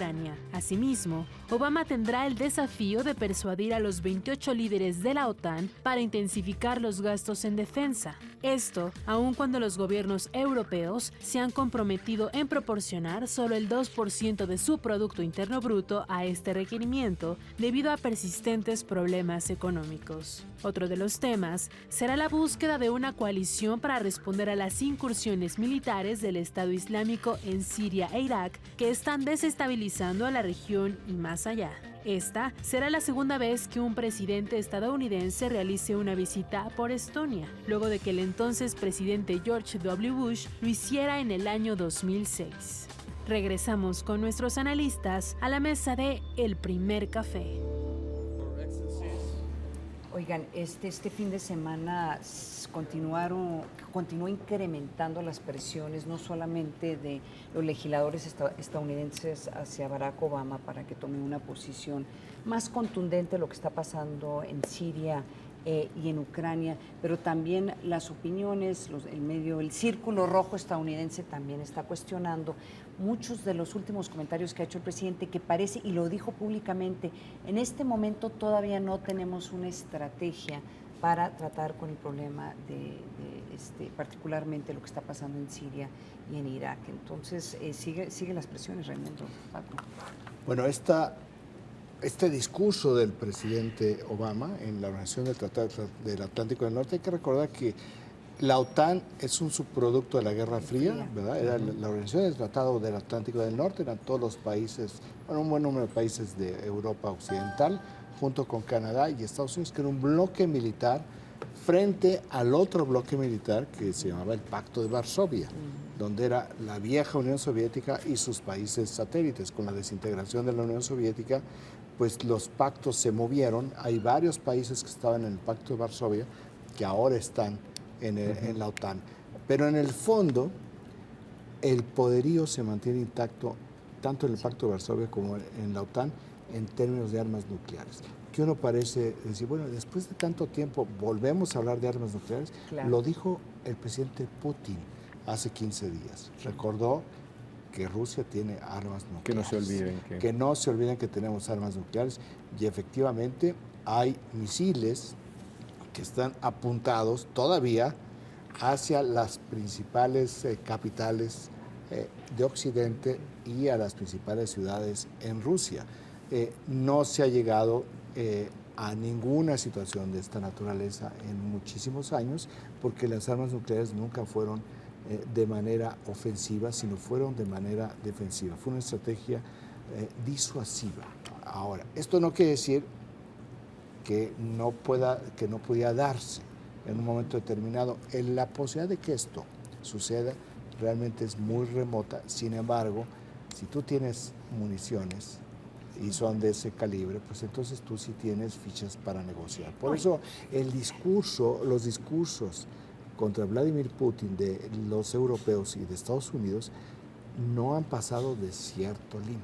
Asimismo, Obama tendrá el desafío de persuadir a los 28 líderes de la OTAN para intensificar los gastos en defensa. Esto, aun cuando los gobiernos europeos se han comprometido en proporcionar solo el 2% de su Producto Interno Bruto a este requerimiento debido a persistentes problemas económicos. Otro de los temas será la búsqueda de una coalición para responder a las incursiones militares del Estado Islámico en Siria e Irak que están desestabilizando a la región y más allá. Esta será la segunda vez que un presidente estadounidense realice una visita por Estonia, luego de que el entonces presidente George W. Bush lo hiciera en el año 2006. Regresamos con nuestros analistas a la mesa de El Primer Café. Oigan, este fin de semana continuó incrementando las presiones, no solamente de los legisladores estadounidenses hacia Barack Obama para que tome una posición más contundente de lo que está pasando en Siria y en Ucrania, pero también las opiniones, el círculo rojo estadounidense también está cuestionando muchos de los últimos comentarios que ha hecho el presidente, que parece, y lo dijo públicamente, en este momento todavía no tenemos una estrategia para tratar con el problema particularmente lo que está pasando en Siria y en Irak. Entonces, sigue las presiones, Raimundo. Paco. Bueno, este discurso del presidente Obama en la Organización del Tratado del Atlántico del Norte, hay que recordar que la OTAN es un subproducto de la Guerra Fría, ¿verdad? Era la Organización del Tratado del Atlántico del Norte, eran todos los países, bueno, un buen número de países de Europa Occidental, junto con Canadá y Estados Unidos, que era un bloque militar frente al otro bloque militar que se llamaba el Pacto de Varsovia, donde era la vieja Unión Soviética y sus países satélites. Con la desintegración de la Unión Soviética, pues los pactos se movieron. Hay varios países que estaban en el Pacto de Varsovia que ahora están en la OTAN. Pero en el fondo, el poderío se mantiene intacto tanto en el Pacto de Varsovia como en la OTAN en términos de armas nucleares. Que uno parece decir, bueno, después de tanto tiempo volvemos a hablar de armas nucleares. Claro. Lo dijo el presidente Putin hace 15 días. Recordó que Rusia tiene armas nucleares. Que no se olviden. Que no se olviden que tenemos armas nucleares. Y efectivamente hay misiles que están apuntados todavía hacia las principales capitales de Occidente y a las principales ciudades en Rusia. No se ha llegado a ninguna situación de esta naturaleza en muchísimos años, porque las armas nucleares nunca fueron de manera ofensiva, sino fueron de manera defensiva. Fue una estrategia disuasiva. Ahora, esto no quiere decir que no podía darse en un momento determinado. La posibilidad de que esto suceda realmente es muy remota. Sin embargo, si tú tienes municiones y son de ese calibre, pues entonces tú sí tienes fichas para negociar. Por eso los discursos contra Vladimir Putin de los europeos y de Estados Unidos no han pasado de cierto límite,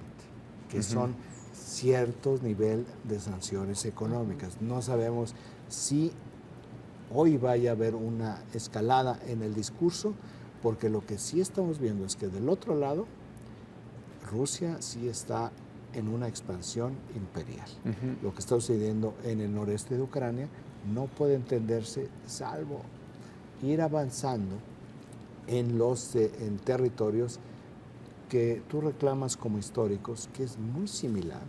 que son ciertos nivel de sanciones económicas. No sabemos si hoy vaya a haber una escalada en el discurso, porque lo que sí estamos viendo es que del otro lado, Rusia sí está en una expansión imperial. Lo que está sucediendo en el noreste de Ucrania no puede entenderse salvo ir avanzando en territorios que tú reclamas como históricos, que es muy similar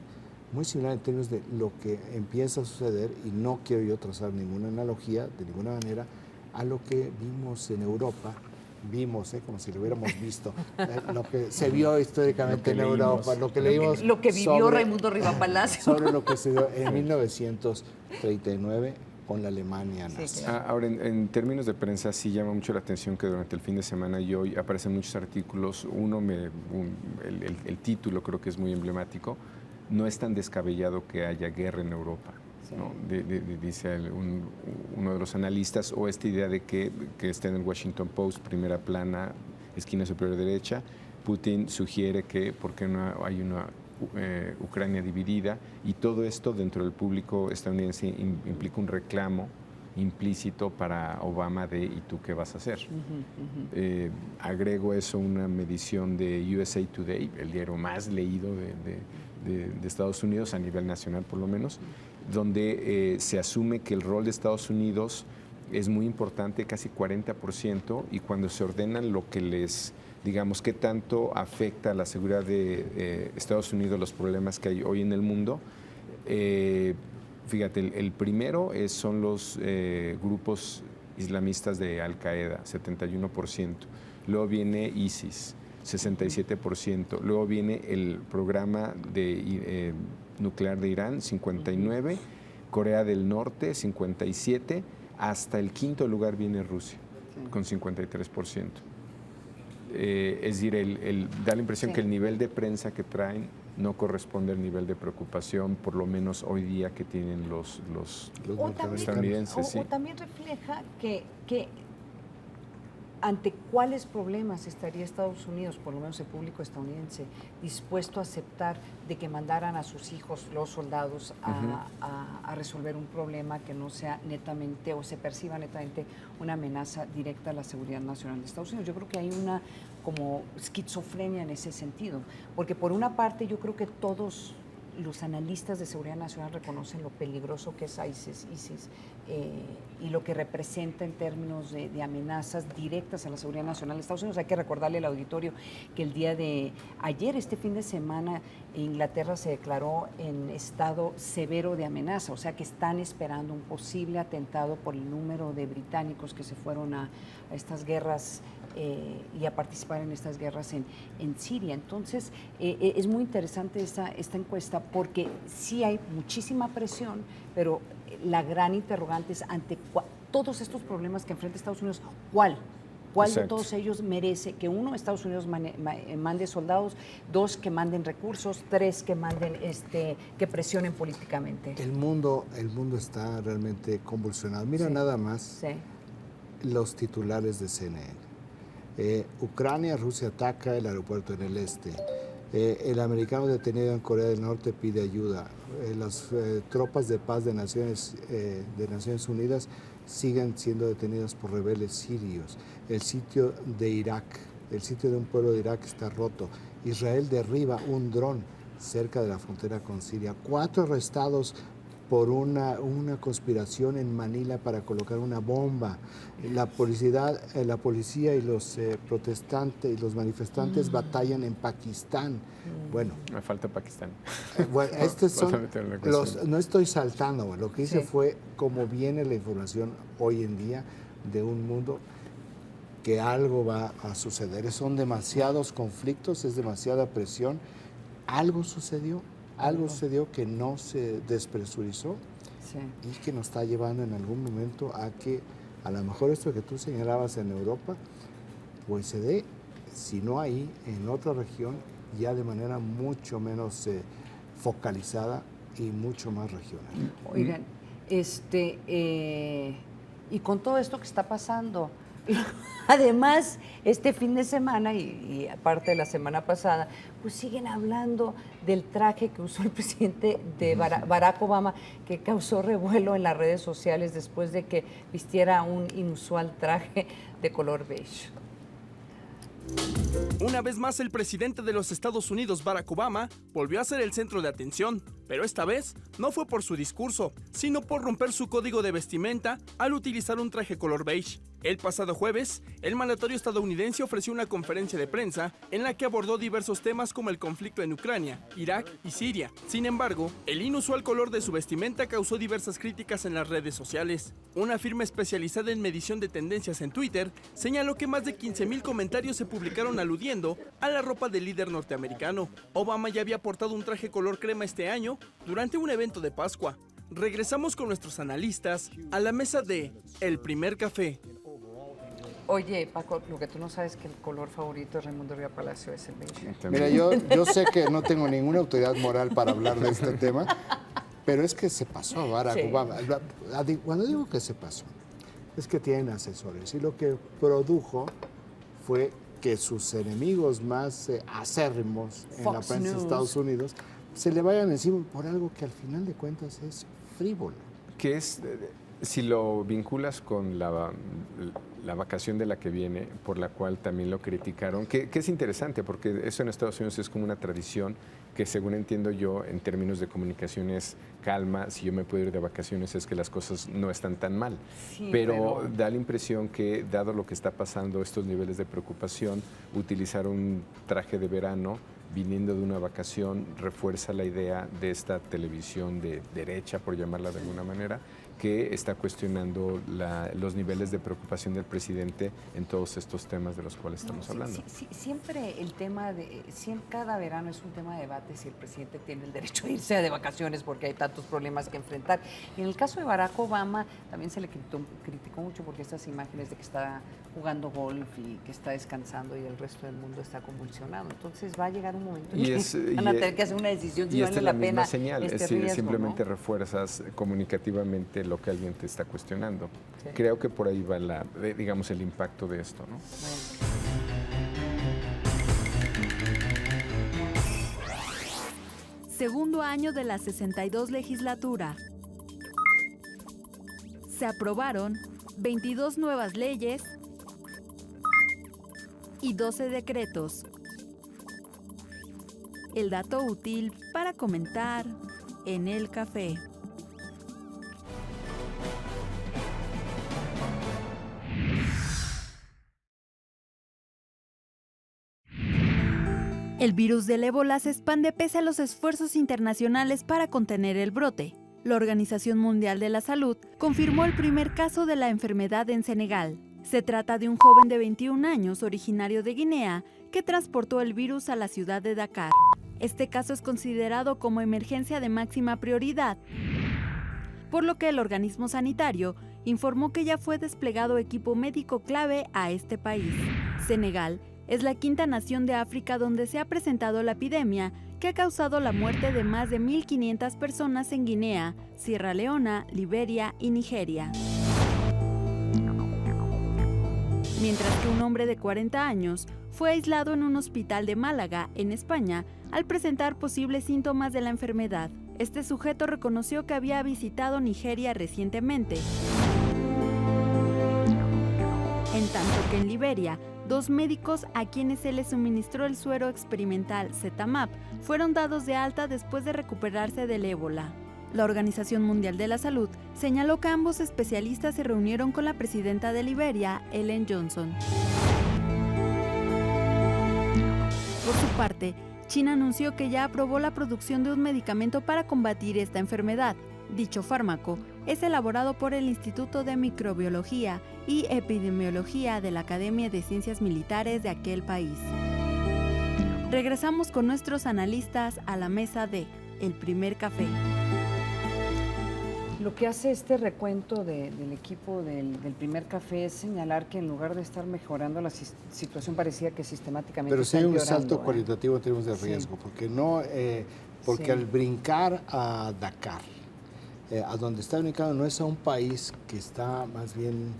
en términos de lo que empieza a suceder, y no quiero yo trazar ninguna analogía de ninguna manera a lo que vimos en Europa. Como si lo hubiéramos visto, lo que se vio históricamente en Europa, lo que leímos. Lo que vivió Raimundo Riva Palacio. Sobre lo que se dio en 1939 con la Alemania nazi. Ahora, en términos de prensa, sí llama mucho la atención que durante el fin de semana y hoy aparecen muchos artículos. El título creo que es muy emblemático. No es tan descabellado que haya guerra en Europa. Sí. ¿No? Dice uno de los analistas, o esta idea de que está en el Washington Post, primera plana, esquina superior derecha, Putin sugiere que por qué no hay una Ucrania dividida, y todo esto dentro del público estadounidense implica un reclamo implícito para Obama de ¿y tú qué vas a hacer? Agrego eso una medición de USA Today, el diario más leído de Estados Unidos a nivel nacional por lo menos, donde se asume que el rol de Estados Unidos es muy importante, casi 40%, y cuando se ordenan lo que les, digamos, qué tanto afecta a la seguridad de Estados Unidos los problemas que hay hoy en el mundo, fíjate, el primero son los grupos islamistas de Al-Qaeda, 71%, luego viene ISIS, 67%, luego viene el programa nuclear de Irán, 59%, Corea del Norte, 57%, hasta el quinto lugar viene Rusia, con 53%. Es decir, da la impresión que el nivel de prensa que traen no corresponde al nivel de preocupación, por lo menos hoy día, que tienen los estadounidenses. O también refleja que ante cuáles problemas estaría Estados Unidos, por lo menos el público estadounidense, dispuesto a aceptar de que mandaran a sus hijos, los soldados, a resolver un problema que no sea netamente o se perciba netamente una amenaza directa a la seguridad nacional de Estados Unidos. Yo creo que hay una como esquizofrenia en ese sentido, porque por una parte yo creo que todos los analistas de seguridad nacional reconocen lo peligroso que es ISIS y lo que representa en términos de amenazas directas a la seguridad nacional de Estados Unidos. Hay que recordarle al auditorio que el día de ayer, este fin de semana, Inglaterra se declaró en estado severo de amenaza, o sea que están esperando un posible atentado por el número de británicos que se fueron a estas guerras y a participar en estas guerras en Siria. Entonces, es muy interesante esta encuesta porque sí hay muchísima presión, pero la gran interrogante es ante todos estos problemas que enfrenta Estados Unidos, ¿cuál de todos ellos merece que uno, Estados Unidos mande soldados, dos, que manden recursos, tres, que manden que presionen políticamente? El mundo está realmente convulsionado. Mira nada más los titulares de CNN. Ucrania, Rusia ataca el aeropuerto en el este. El americano detenido en Corea del Norte pide ayuda. Las tropas de paz de Naciones Unidas siguen siendo detenidas por rebeldes sirios. El sitio de Irak, el sitio de un pueblo de Irak está roto. Israel derriba un dron cerca de la frontera con Siria. 4 arrestados por una conspiración en Manila para colocar una bomba. La policía y los protestantes y los manifestantes batallan en Pakistán. Bueno, me falta Pakistán. Bueno, no estoy saltando. Lo que hice fue cómo viene la información hoy en día de un mundo que algo va a suceder. Son demasiados conflictos, es demasiada presión. Algo sucedió que no se despresurizó y que nos está llevando en algún momento a que a lo mejor esto que tú señalabas en Europa, pues se dé, si no ahí, en otra región, ya de manera mucho menos focalizada y mucho más regional. Oigan, y con todo esto que está pasando, además, este fin de semana y aparte de la semana pasada, pues siguen hablando del traje que usó el presidente de Barack Obama, que causó revuelo en las redes sociales después de que vistiera un inusual traje de color beige. Una vez más, el presidente de los Estados Unidos, Barack Obama, volvió a ser el centro de atención, pero esta vez no fue por su discurso, sino por romper su código de vestimenta al utilizar un traje color beige. El pasado jueves, el mandatario estadounidense ofreció una conferencia de prensa en la que abordó diversos temas como el conflicto en Ucrania, Irak y Siria. Sin embargo, el inusual color de su vestimenta causó diversas críticas en las redes sociales. Una firma especializada en medición de tendencias en Twitter señaló que más de 15,000 comentarios se publicaron aludiendo a la ropa del líder norteamericano. Obama ya había portado un traje color crema este año durante un evento de Pascua. Regresamos con nuestros analistas a la mesa de El Primer Café. Oye, Paco, lo que tú no sabes es que el color favorito de Raimundo Riva Palacio es el beige. Mira, yo sé que no tengo ninguna autoridad moral para hablar de este tema, pero es que se pasó Barack Obama. Cuando digo que se pasó, es que tienen asesores y lo que produjo fue que sus enemigos más acérrimos en la prensa de Estados Unidos se le vayan encima por algo que al final de cuentas es frívolo. Que es, si lo vinculas con la vacación de la que viene, por la cual también lo criticaron, que es interesante, porque eso en Estados Unidos es como una tradición que, según entiendo yo, en términos de comunicaciones, calma, si yo me puedo ir de vacaciones es que las cosas no están tan mal. Sí, pero da la impresión que, dado lo que está pasando, estos niveles de preocupación, utilizar un traje de verano viniendo de una vacación refuerza la idea de esta televisión de derecha, por llamarla de alguna manera, que está cuestionando los niveles de preocupación del presidente en todos estos temas de los cuales estamos hablando. Siempre el tema cada verano es un tema de debate si el presidente tiene el derecho a irse de vacaciones porque hay tantos problemas que enfrentar. Y en el caso de Barack Obama también se le criticó mucho porque estas imágenes de que está jugando golf y que está descansando y el resto del mundo está convulsionado. Entonces va a llegar un momento en que van a tener que hacer una decisión si vale la pena señal, este es decir, riesgo, simplemente ¿no? refuerzas comunicativamente lo que alguien te está cuestionando. Sí. Creo que por ahí va digamos, el impacto de esto, ¿no? Segundo año de la 62 legislatura. Se aprobaron 22 nuevas leyes y 12 decretos. El dato útil para comentar en el café. El virus del ébola se expande pese a los esfuerzos internacionales para contener el brote. La Organización Mundial de la Salud confirmó el primer caso de la enfermedad en Senegal. Se trata de un joven de 21 años originario de Guinea que transportó el virus a la ciudad de Dakar. Este caso es considerado como emergencia de máxima prioridad, por lo que el organismo sanitario informó que ya fue desplegado equipo médico clave a este país. Senegal es la quinta nación de África donde se ha presentado la epidemia que ha causado la muerte de más de 1.500 personas en Guinea, Sierra Leona, Liberia y Nigeria. Mientras que un hombre de 40 años fue aislado en un hospital de Málaga, en España, al presentar posibles síntomas de la enfermedad. Este sujeto reconoció que había visitado Nigeria recientemente. En tanto que en Liberia, 2 médicos a quienes se les suministró el suero experimental Zetamap fueron dados de alta después de recuperarse del ébola. La Organización Mundial de la Salud señaló que ambos especialistas se reunieron con la presidenta de Liberia, Ellen Johnson. Por su parte, China anunció que ya aprobó la producción de un medicamento para combatir esta enfermedad. Dicho fármaco es elaborado por el Instituto de Microbiología y Epidemiología de la Academia de Ciencias Militares de aquel país. Regresamos con nuestros analistas a la mesa de El Primer Café. Lo que hace este recuento del equipo del Primer Café es señalar que en lugar de estar mejorando la situación parecía que sistemáticamente pero sí hay un salto empeorando, cualitativo en términos de riesgo, porque al brincar a Dakar, a donde está ubicado, no es a un país que está más bien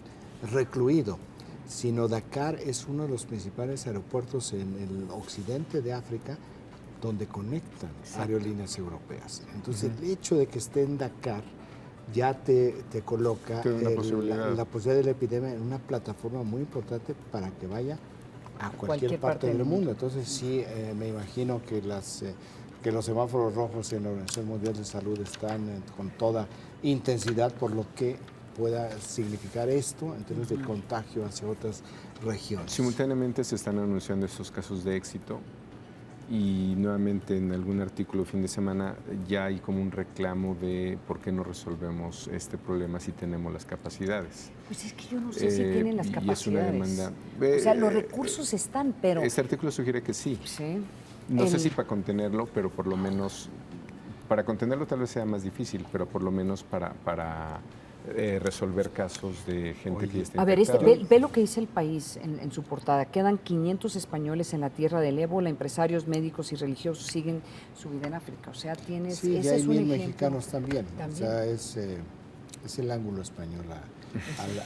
recluido, sino Dakar es uno de los principales aeropuertos en el occidente de África donde conectan aerolíneas europeas. Entonces, el hecho de que esté en Dakar ya te coloca la posibilidad de la epidemia en una plataforma muy importante para que vaya a cualquier parte del mundo. Entonces, sí, me imagino que que los semáforos rojos en la Organización Mundial de Salud están con toda intensidad por lo que pueda significar esto en términos de contagio hacia otras regiones. Simultáneamente se están anunciando estos casos de éxito y nuevamente en algún artículo fin de semana ya hay como un reclamo de por qué no resolvemos este problema si tenemos las capacidades. Pues es que yo no sé si tienen las capacidades. Y es una demanda. O sea, los recursos están, pero... Este artículo sugiere que sí. Sí. No sé si para contenerlo, pero por lo menos para contenerlo tal vez sea más difícil, pero por lo menos para resolver casos de gente que ya está A ver, infectada. ve lo que dice El País en su portada. Quedan 500 españoles en la tierra del ébola, empresarios, médicos y religiosos siguen su vida en África. O sea, tienes... Sí, y ese hay es un 1000 ejemplo. mexicanos también. O sea, es el ángulo español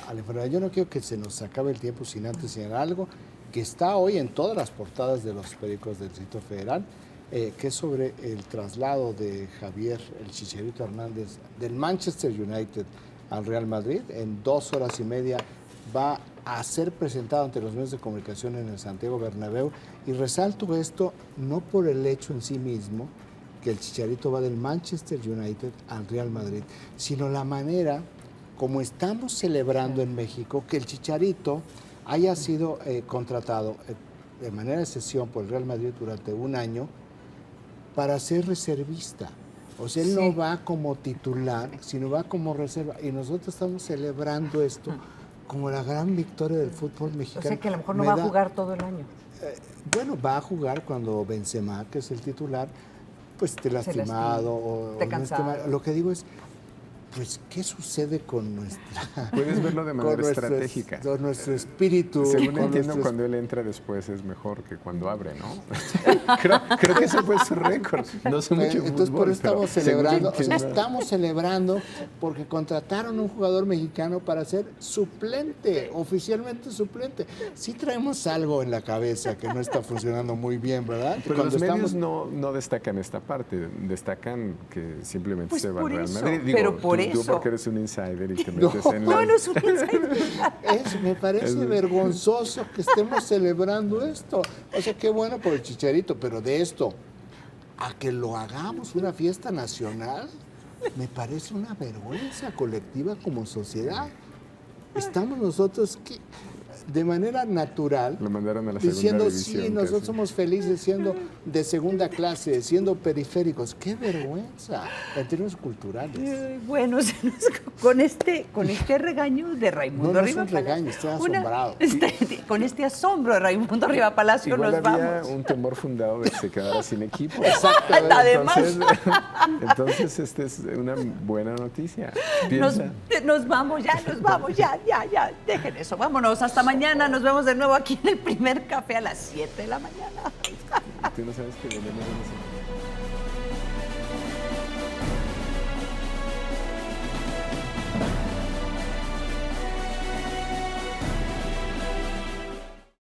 a la enfermedad. Yo no quiero que se nos acabe el tiempo sin antes señalar algo que está hoy en todas las portadas de los periódicos del Distrito Federal, que es sobre el traslado de Javier el Chicharito Hernández del Manchester United al Real Madrid. En 2 horas y media va a ser presentado ante los medios de comunicación en el Santiago Bernabéu, y resalto esto no por el hecho en sí mismo que el Chicharito va del Manchester United al Real Madrid, sino la manera como estamos celebrando en México que el Chicharito haya sido contratado de manera de cesión por el Real Madrid durante un año para ser reservista. O sea, él no va como titular, sino va como reserva. Y nosotros estamos celebrando esto como la gran victoria del fútbol mexicano. O sea, que a lo mejor no va a jugar todo el año. Bueno, va a jugar cuando Benzema, que es el titular, pues esté lastimado o esté no cansado. Lo que digo es, pues, ¿qué sucede con nuestra... Puedes verlo de manera estratégica. Con nuestro espíritu. Según con entiendo, cuando él entra después es mejor que cuando abre, ¿no? creo que ese fue su récord. No sé mucho de Entonces, fútbol, por eso estamos pero según celebrando. yo entiendo- Estamos celebrando porque contrataron a un jugador mexicano para ser suplente, oficialmente suplente. Sí traemos algo en la cabeza que no está funcionando muy bien, ¿verdad? Pero Cuando los medios estamos- no destacan esta parte, destacan que simplemente Pues se va al por Real eso, Madrid. Digo, pero por tú eso. porque eres un insider y te No, metes en No, las... no es un insider. Me parece vergonzoso que estemos celebrando esto. O sea, qué bueno por el Chicharito, pero de esto a que lo hagamos una fiesta nacional, me parece una vergüenza colectiva como sociedad. Estamos nosotros de manera natural Lo mandaron a la segunda diciendo, división. sí, nosotros casi. somos felices siendo de segunda clase, siendo periféricos. ¡Qué vergüenza! En términos culturales. Bueno, con este regaño de Raimundo No es Riva un regaño, estoy asombrado. con este asombro de Raimundo Riva Palacio Igual nos había vamos. un temor fundado de que se quedara sin equipo. Exactamente. Además. Entonces esta es una buena noticia. Nos Piensa. vamos, ya. Dejen eso, vámonos. Hasta mañana. Nos vemos de nuevo aquí en el primer café a las 7 de la mañana. Tú no sabes que venimos de nosotros.